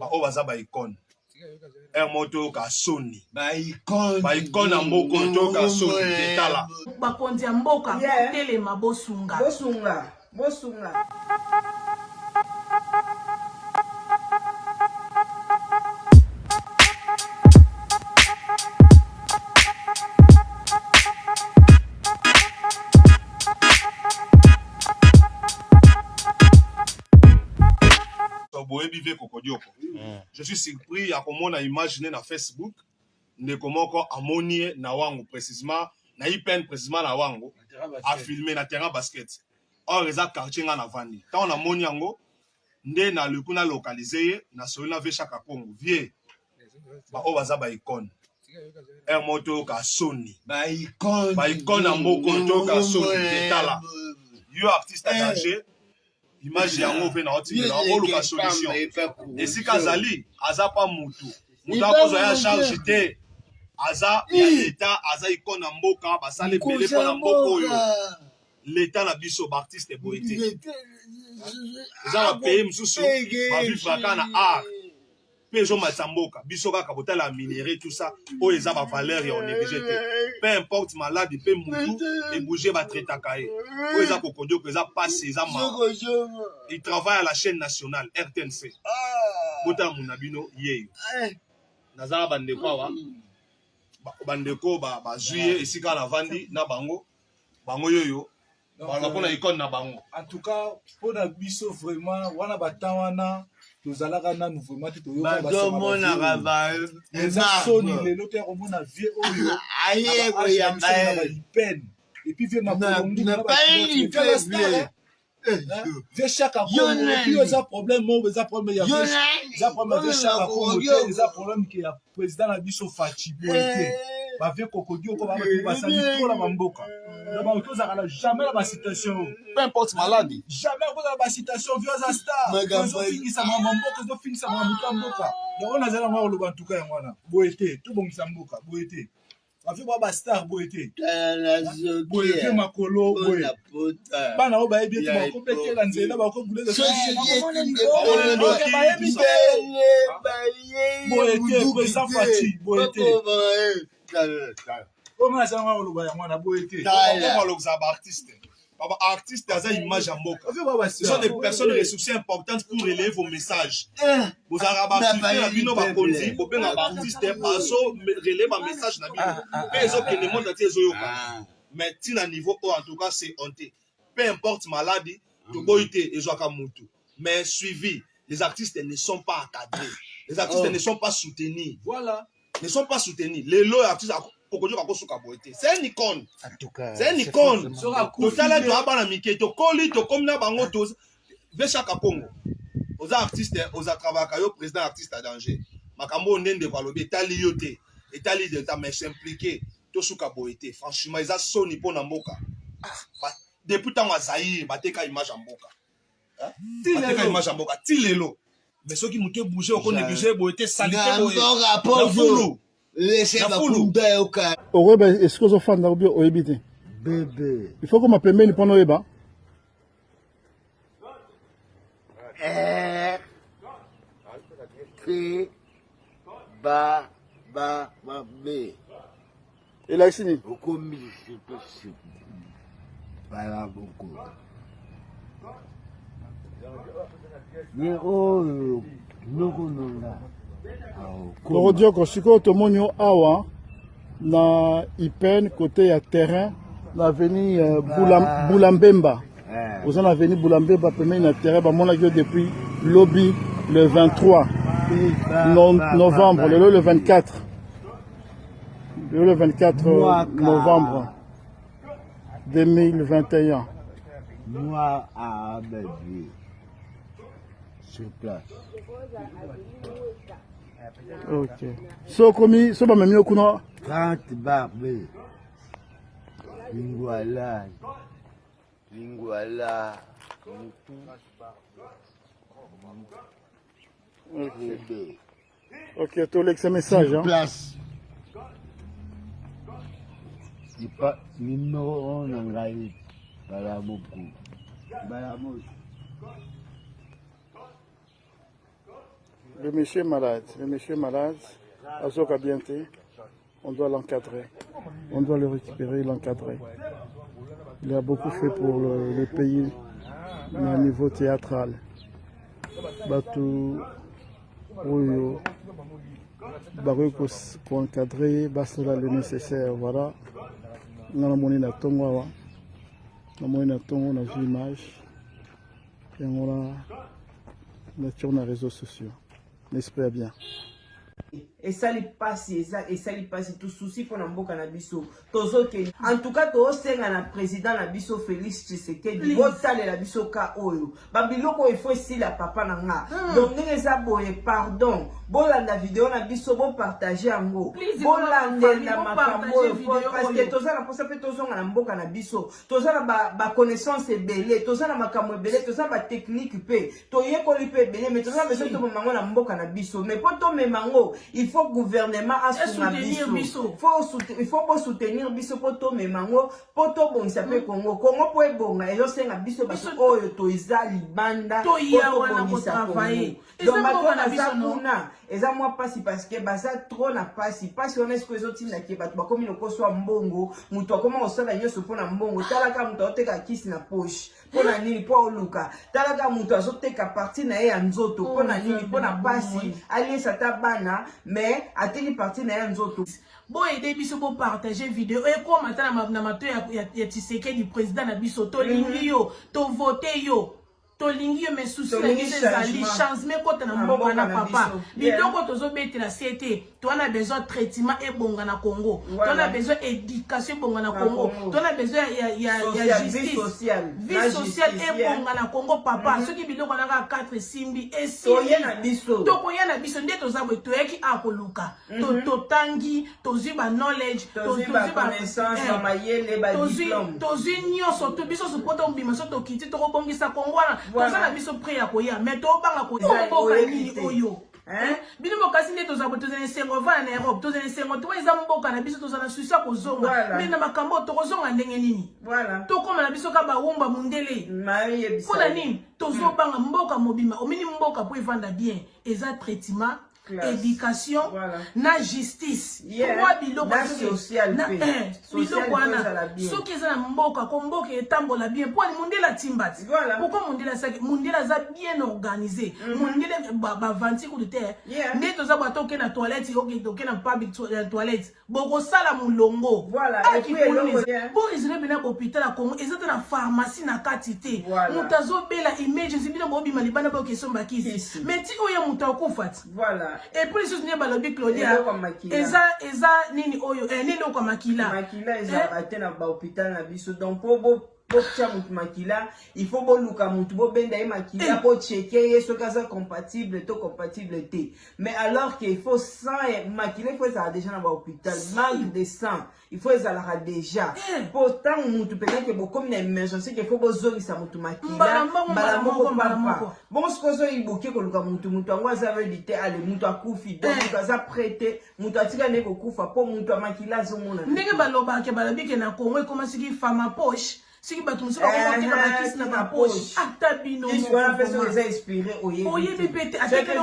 o baza ba icône moto ka soni ba icône na mboko to ka soni etala bakonzi ya mboka telema bosunga Je suis surpris à comment on a imaginé na Facebook ne comment amonie na wango précisément na ipen précisément na wango a filmer na terrain basket. Or les quartier nga na vandi. Tant on a moni yango nde na le kuna localisé na solina ve chaque Congo vie ba o baza ba icône moto ka soni ba icône na mboko to ka soni etala yo artiste engagé image yango pe na otile na oluka solution esika azali aza pa mutu akozwa ya charge te aza ya leta aza icône na mboka basale belé po na mboko oyo leta na biso ba artiste boye te eza ba pays mususu ba vivre kaka na art pe zo matsamboka biso kaka botala minéré tout ça o eza ba valeur ya on négligé te peu importe malade pe mutu et bouger ba traitaka ye o eza kokodio ko eza passe eza ma il travaille à la chaîne nationale RTNC bota munabino yeyo nazala bandeko awa bandeko ba juillet esika na vandi na bango yoyo voilà pour la icône na bango en tout cas pour la biso vraiment wana batawana tozalaka nanu vraiment te toyoka basema eza soni lelo te komona vie oyo ayeba ipen et puis vie makolongi na ba vie chaque Congo et puis eza problème mo eza problème ya eza problème de chaque Congo eza problème que ya président na biso Fachi Boyete ba vie kokodio ko ba basali to la mboka donc tozaka jamais la citation peu importe maladie jamais la ba citation vieux za star zo finisa mboka zo finisa mboka donc on azala ngwa lo bantuka ya ngwana Boyete to bongisa mboka Boyete afi ba star Boyete Boyete makolo Boyete bana o ba ebi te ba ko petela nzela ba ko bule de Boyete président Fachi Boyete comment ça va le bail moi na Boyete comment le artiste Baba artiste dans une image en moka. Ce sont des personnes ressourcées importantes pour relayer vos messages. Vous avez un bino ba konzi, vous avez un artiste baso relayer ma message na bino. Mais ils ont que le monde entier zoyoka. Mais tin à niveau en tout cas c'est honté. Peu importe maladie, to Boyete et Joaka Mutu. Mais suivi, les artistes ne sont pas encadrés. Les artistes ne sont pas soutenus. Voilà. Ne sont pas soutenus. Les lots artistes c'est un icône. En tout cas, c'est un icône. Total to abana mike to koli to comme na bango to ve chaque Congo. Aux artistes, aux travailleurs yo président artiste à danger. Makambo ndende kwa lobi etali yote. Etali de ta mais s'impliquer to suka Boyete. Franchement, ils a soni po na mboka. Depuis tant Zaïre, bateka image en mboka. Bateka image en mboka. Tilelo. Mais ceux qui muté bouger au négliger Boyete salité Boyete. Est-ce que vous faites un bébé? Il faut que ma pembe pendant le bas. Et là, ici, Korodio Koshiko Tomonio Awa na Ipen côté à terrain na avenue Boulambemba. Vous en avenue Boulambemba premier na terrain ba mona depuis lobby le 23 novembre le 24 le 24 novembre 2021. Moi à Belgique sur place. Ok. So komi so ba memio kuna 30 barbe. Lingwala. Ok, tu lis ce message hein. Place. C'est pas numéro 1 en Gaï. Le monsieur est malade, Azoka Bienté, on doit l'encadrer, on doit le récupérer, l'encadrer. Il a beaucoup fait pour le pays au niveau théâtral. Batou, Oyo, Barouk pour encadrer, Bassola le nécessaire, voilà. On a monnaie na Tongo, on a vu l'image, et on a sur les réseaux sociaux. N'espère bien. Et ça lui passe tout souci pour n'amboka na biso tozoke en tout cas to senga na président na biso Félix Tshisekedi botale la biso ka oyo babiloko il faut ici la papa nanga donc neza boye pardon bolanda vidéo na biso bo partager yango bolanda na makambo parce que tozana pour ça peut tozonga na mboka na biso tozana ba connaissance ebele tozana makambo ebele tozana ba technique pe toyekoli pe ebele mais tozana besoin to mango na mboka na biso mais pour to memango il faut gouvernement soutenir biso. Il faut soutenir biso poto memango poto bon ça peut Congo po ebonga et senga biso baso oyo to izali banda to yawana ko travailler. Donc na biso na eza moi pasi parce que baza trop na pasi on est ce que les autres na ke bato ba komi loko so mbongo muto akoma osala nyoso pona mbongo talaka muto oteka kisi na poche pona nini po oluka talaka muto azoteka parti na ye nzoto pona nini pona pasi ali sata bana mais ateli parti na ye nzoto bon aider biso pour partager vidéo et comme attendre na mato ya Tshisekedi du président na biso to lingi yo to voter yo to lingi yo mais souci na biso ezali chance mais quand na mboka na papa biloko tozo bete na CT to on a besoin traitement et bonga na Congo to on a besoin éducation bonga na Congo to on a besoin ya justice vie sociale et bonga na Congo papa ceux qui biloko na 4 simbi et si to koya na biso nde toza bo to yaki akoluka to tangi to ziba knowledge to ziba connaissance ba mayele ba diplôme to zinyo to biso so poto mbima so to kiti to kobongisa Congo toza na biso prêt ya koya mais to banga ko mboka nini oyo bino mokasi nde toza tozana sengo va na Europe tozana sengo to eza mboka na biso tozana susi ya kozonga mais na makambo to kozonga ndenge nini to koma na biso ka bawumba mundele pona nini tozo banga mboka mobima omini mboka po evanda bien eza traitement éducation na justice trois biloko social biloko wana soki eza na mboka ko mboka etambola bien po mundela timbati pourquoi mundela za bien organisé mundela ba 20 coups de terre nde toza bato ke na toilette oke na public toilette boko sala mulongo et puis pour résoudre bien hôpital à Congo eza na pharmacie na quantité mutazo bela emergency bino bobima libana ba question bakisi mais ti oya mutakufa et puis les choses n'est pas le Claudia eza nini oyo nini ko makila eza batena ba hôpital na biso donc pour tia mutu makila il faut boluka mutu bo benda e makila po checker yeso kaza compatible to compatible té mais alors qu'il faut sang makila il faut ça déjà dans ba hôpital manque de sang il faut ça là déjà pourtant mutu peut-être que beaucoup na emergency qu'il faut bozongi sa mutu makila mbala bon ce que zo iboke ko luka mutu ango za veut dire ale mutu akufi donc kaza prêter mutu atika ne ko kufa po mutu makila zo mona ndenge baloba ke balabike na Congo comment siki fama poche si bato muso ba ko tika ba kisi na ba poche atabino ils vont faire ça les inspirer oye bipete atekelo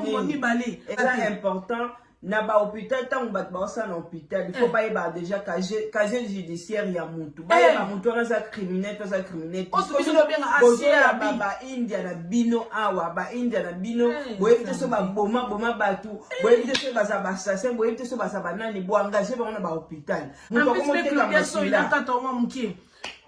mo ni balé c'est important na ba hôpital tant bat ba ça na hôpital il faut pas y ba déjà casier judiciaire ya mutu ba mutu na za criminel to za criminel o to biso bien asia ba India na bino awa ba India na bino boyebite so ba boma batu boyebite so ba za ba assassin boyebite so ba za banani bo engager ba na ba hôpital mutu ko mo teka masila ka to mo mki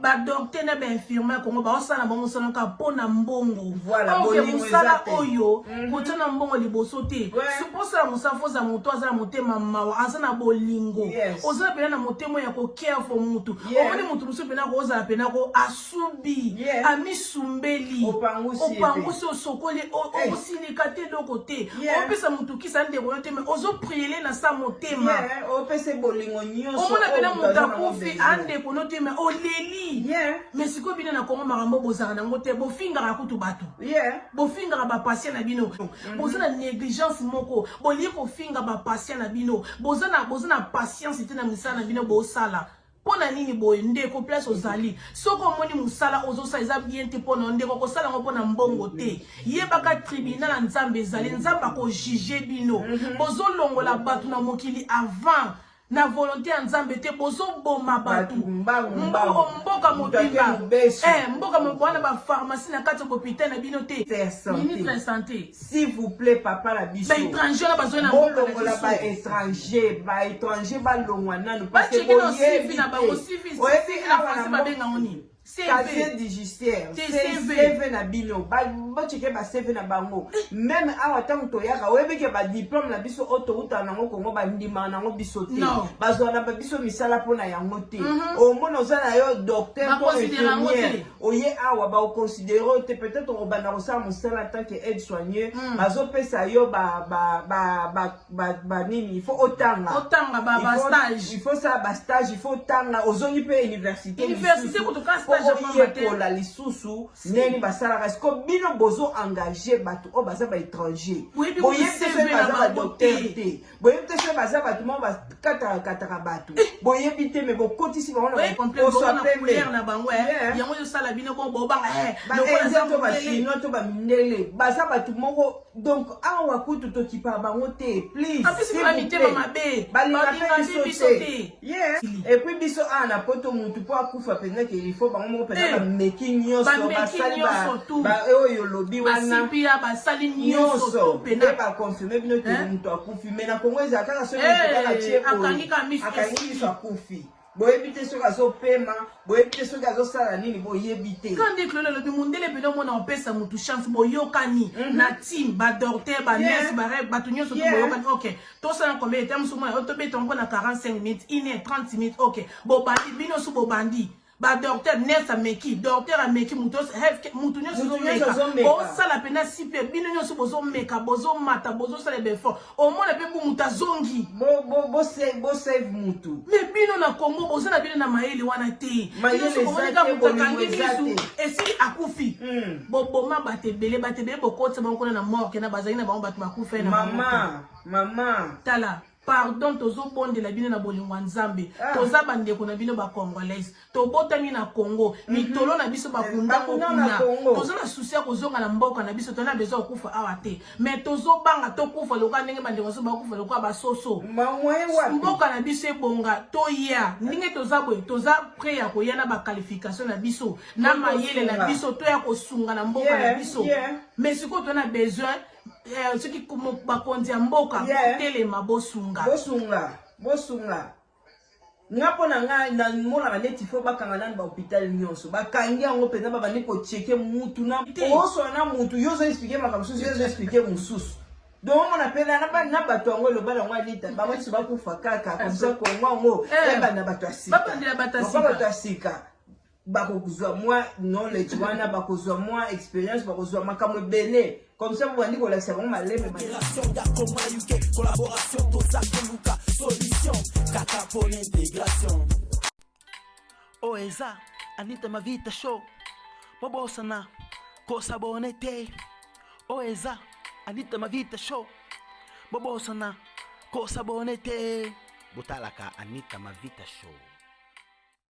ba docteur na ba infirmière Congo ba osala ba mosala ka pona mbongo mosala oyo kotana mbongo liboso te supposa musafoza muto azala motema mawa azana bolingo ozala pena na motema ya ko care for mutu omoni mutu musu pena ko ozala pena ko asubi amisumbeli opangusi osokoli osilika te loko te opesa mutu kisa nde ko te mais ozo prier na sa motema opesa bolingo nyonso omona pena mutu akufi ande ko no te mais oleli mais siko bina na Congo marambo bozaka nango te bofinga ka kutu bato bofinga ka ba patient na bino bozana négligence moko bolie ko finga ba patient na bino bozana patience te na misala na bino bosala pona mpona nini boye ndeko place ozali soki omoni mosala ozosala eza bien te mpona ndeko kosala ngo mpona mbongo te yebaka tribunal na nzambe ezali nzambe akojuge bino bozolongola bato na mokili avant na volonté ya nzambe te bozoboma bato mboka mobimba mboka mobwana bapharmacie na kati ya hôpital na bino te ministre ya santé s'il vous plaît papa la biso baétranger na bazoi na bolongola baétranger balongwa nanu baceke na osivi na bango sivi na français babengamo nini casier judiciaire CV na bino bacheke ba CV na bango même awa tango toyaka oyebike ba diplôme na biso autouta nango kongo bandima nango biso te bazwana ba biso misala pona yango te omona ozana yo docteur to infirmière oye awa ba considérer te peut-être obanda kosala mosala tant que aide soigneur bazopesa yo ba nini il faut otanga ba stage il faut ça ba stage il faut tanga ozongi pe université kutoka oyekola lisusu neni basalaka siko bino bozo engagé bato oyo baza baétranger boyebi te soki baza badocteur te boyebi te soki baza bato mo bakataka bato boyebi te me bokotisi bango na bango yango ezosala bino bo bobanga to bachino to bamindele baza bato moko donc awa kutu tokipa bango te please balingaka biso te et puis biso awa na poto mutu po akufa mpenza ke il faut bango moko mpenza bameki nyonso basali oyo lobi wana basali nyonso e bakonfirme bino te mutu akufi me na kongo ezala kaka soki kaka tie akangi biso akufi boyebi te soki azopema boyebi te soki azosala nini boyebi te kandi klolo lobi mundele pene omona opesa mutu chance boyokani na team badocteur banurse bato nyonso to boyokani ok tosala combien de temps somona otobeta ngo na 45 minutes 1h30 minutes ok bobandi bino so bobandi ba docteur nurse ameki docteur ameki mutu nyonso ozomeka osala pena sipe bino nyonso bozomeka bozomata bozosala befort omona mpe mutu azongi bo save mutu me bino na Congo bozala bino na mayele wana te omoneka mutu akangi bisu esili akufi boboma bato ebele bokotisa bango kuna na morke na bazali na bango bato bakufa na mama tala pardon tozobondela bino na bolingo ya nzambe toza bandeko na bino bacongolaise tobotami na Congo mitolo na biso bakundango kuna toza na susi ya kozonga na mboka na biso tona besoin okufa awa te mais tozobanga tokufa lokola ndenge bandeko so bakufa lokola basoso mboka na biso ebonga toya ndenge toza boye toza prêt ya koya na baqualification na biso na mayele na biso toya kosunga na mboka na biso mais sikoyo tona besoin soki bakonzi ya mboka telema bosunga nga mpo na nga namonaka neti fo bakanga nani bahôpital nyonso bakangi yango mpenza babandi kocheke mutu na osola na mutu yo ozoexplike makambo mosusu yo ozoexplike mosusu donc omona mpe na bato yango eloba yango alita bango tiso bakufa kaka komisa kongo yango ebanda bato ya sika bakozwa mwa knowledge wana bakozwa mwa expérience bakozwa makambo ebele comme ça bobandi kolakisa bango maleme collaboration tozakoluka solution kaka pour l'intégration o eza Anita Mavita show bobosana kosabone te o eza Anita Mavita show bobosana kosabone te botalaka Anita Mavita show.